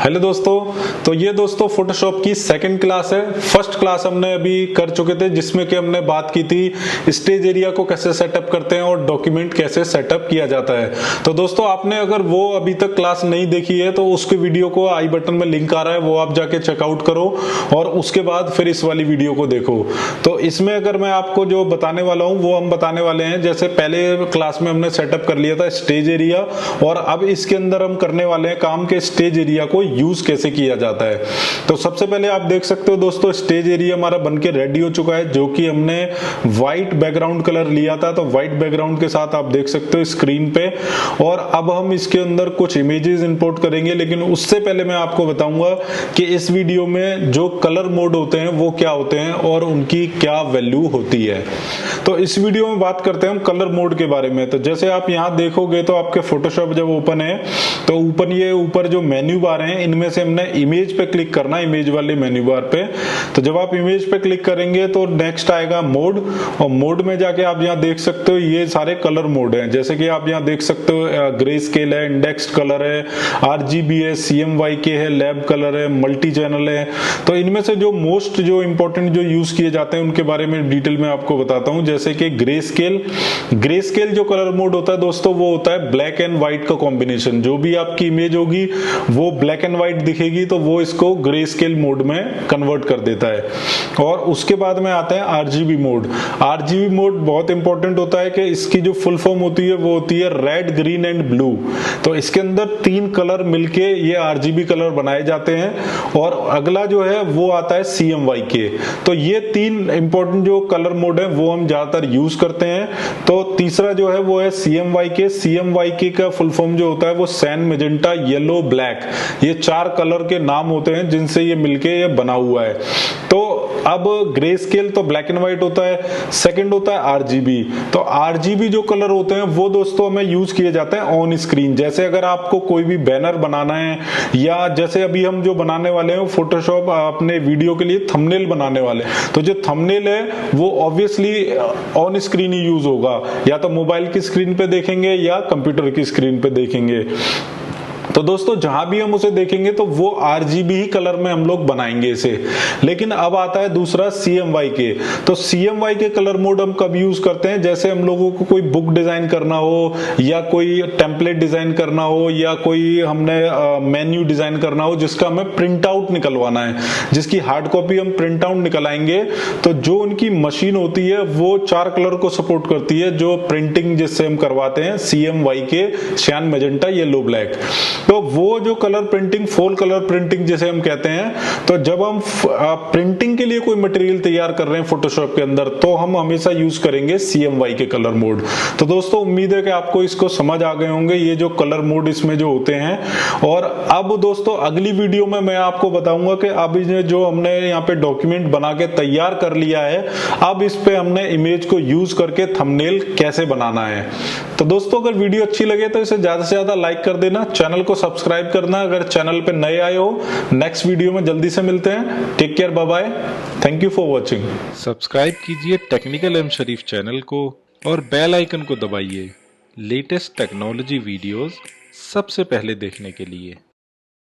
Hello दोस्तों, तो ये दोस्तों फोटोशॉप की सेकंड क्लास है। फर्स्ट क्लास हमने अभी कर चुके थे जिसमें कि हमने बात की थी स्टेज एरिया को कैसे सेटअप करते हैं और डॉक्यूमेंट कैसे सेटअप किया जाता है। तो दोस्तों आपने अगर वो अभी तक क्लास नहीं देखी है तो उसके वीडियो को आई बटन में लिंक आ रहा है, वो आप जाके चेकआउट करो और उसके बाद फिर इस वाली वीडियो को देखो। तो इसमें अगर मैं आपको जो बताने वाला हूँ वो हम बताने वाले हैं, जैसे पहले क्लास में हमने सेटअप कर लिया था स्टेज एरिया, और अब इसके अंदर हम करने वाले हैं काम के स्टेज एरिया को यूज कैसे किया जाता है। तो सबसे पहले आप देख सकते हो दोस्तों, स्टेज एरिया हमारा बनके रेडी हो चुका है, जो कि हमने व्हाइट बैकग्राउंड कलर लिया था। तो व्हाइट बैकग्राउंड के साथ आप देख सकते हो स्क्रीन पे। और अब हम इसके अंदर कुछ इमेजेस इंपोर्ट करेंगे, लेकिन उससे पहले मैं आपको बताऊंगा कि इस वीडियो में जो कलर मोड होते हैं वो क्या होते हैं और उनकी क्या वैल्यू होती है। तो इस वीडियो में बात करते हैं हम कलर मोड के बारे में। तो जैसे आप यहाँ देखोगे तो आपके फोटोशॉप जब ओपन है तो ऊपर जो मेन्यू बार हैं इनमें से हमने इमेज पे क्लिक करना है, इमेज वाले मेन्यू बार पे। तो जब आप इमेज पे क्लिक करेंगे तो नेक्स्ट आएगा मोड, और मोड में जाके आप यहाँ देख सकते हो ये सारे कलर मोड हैं। जैसे कि आप यहाँ देख सकते हो ग्रे स्केल है, इंडेक्स्ड कलर है, RGB है, CMYK है, लैब कलर है, मल्टी चैनल है। तो इनमें से जो मोस्ट जो इंपॉर्टेंट जो यूज किए जाते हैं उनके बारे में डिटेल में आपको बताता हूँ। जैसे कि ग्रे स्केल जो कलर मोड होता है दोस्तों वो होता है ब्लैक एंड व्हाइट का कॉम्बिनेशन। जो भी आपकी इमेज होगी वो ब्लैक एंड व्हाइट दिखेगी तो वो इसको ग्रे स्केल मोड में कन्वर्ट कर देता है। और उसके बाद में आता है RGB मोड। RGB मोड बहुत इंपॉर्टेंट होता है कि इसकी जो फुल फॉर्म होती है वो होती है रेड, ग्रीन एंड ब्लू। तो इसके अंदर 3 कलर मिलके ये RGB कलर बनाए जाते हैं। और अगला जो है वो आता है CMYK। तो ये 3 इंपॉर्टेंट जो कलर मोड है वो हम ज्यादातर यूज करते हैं। तो तीसरा जो है वो है CMYK का फुल फॉर्म जो होता है वो सैन, मैजेंटा, येलो, ब्लैक, ये 4 कलर के नाम होते हैं जिनसे ये मिलके ये बना हुआ है। तो अब ग्रे स्केल तो ब्लैक एंड व्हाइट होता है, सेकंड होता है RGB। तो RGB जो कलर होते हैं वो दोस्तों हमें यूज किए जाते हैं ऑन स्क्रीन। जैसे अगर आपको कोई भी बैनर बनाना है, या जैसे अभी हम जो बनाने वाले हैं फोटोशॉप अपने वीडियो के लिए थंबनेल बनाने वाले, तो जो थंबनेल है वो obviously on screen he use होगा, या तो मोबाइल की स्क्रीन पे देखेंगे या कंप्यूटर की स्क्रीन पे देखेंगे। तो दोस्तों जहां भी हम उसे देखेंगे तो वो RGB ही कलर में हम लोग बनाएंगे इसे। लेकिन अब आता है दूसरा CMYK। तो CMYK कलर मोड हम कब यूज करते हैं, जैसे हम लोगों को कोई बुक डिजाइन करना हो, या कोई टेम्पलेट डिजाइन करना हो, या कोई हमने मेन्यू डिजाइन करना हो जिसका हमें प्रिंट आउट निकलवाना है, जिसकी हार्ड कॉपी हम प्रिंट आउट निकलाएंगे। तो जो उनकी मशीन होती है वो 4 कलर को सपोर्ट करती है, जो प्रिंटिंग जिससे हम करवाते हैं, CMYK, सियान, मैजेंटा, येलो, ब्लैक। तो वो जो कलर प्रिंटिंग, 4 कलर प्रिंटिंग जिसे हम कहते हैं, तो जब हम प्रिंटिंग के लिए कोई मटेरियल तैयार कर रहे हैं फोटोशॉप के अंदर तो हम हमेशा यूज करेंगे CMYK कलर मोड। तो दोस्तों उम्मीद है कि आपको इसको समझ आ गए होंगे ये जो कलर मोड इसमें जो होते हैं। और अब दोस्तों अगली वीडियो में मैं आपको बताऊंगा कि अब जो हमने यहाँ पे डॉक्यूमेंट बना के तैयार कर लिया है, अब इस पे हमने इमेज को यूज करके थंबनेल कैसे बनाना है। तो दोस्तों अगर वीडियो अच्छी लगे तो इसे ज्यादा से ज्यादा लाइक कर देना, चैनल को सब्सक्राइब करना अगर चैनल पे नए आए हो। नेक्स्ट वीडियो में जल्दी से मिलते हैं। Take care, bye bye, thank you for watching. Subscribe कीजिए टेक्निकल mSharif चैनल को और बेल आइकन को दबाइए लेटेस्ट टेक्नोलॉजी वीडियोस सबसे पहले देखने के लिए।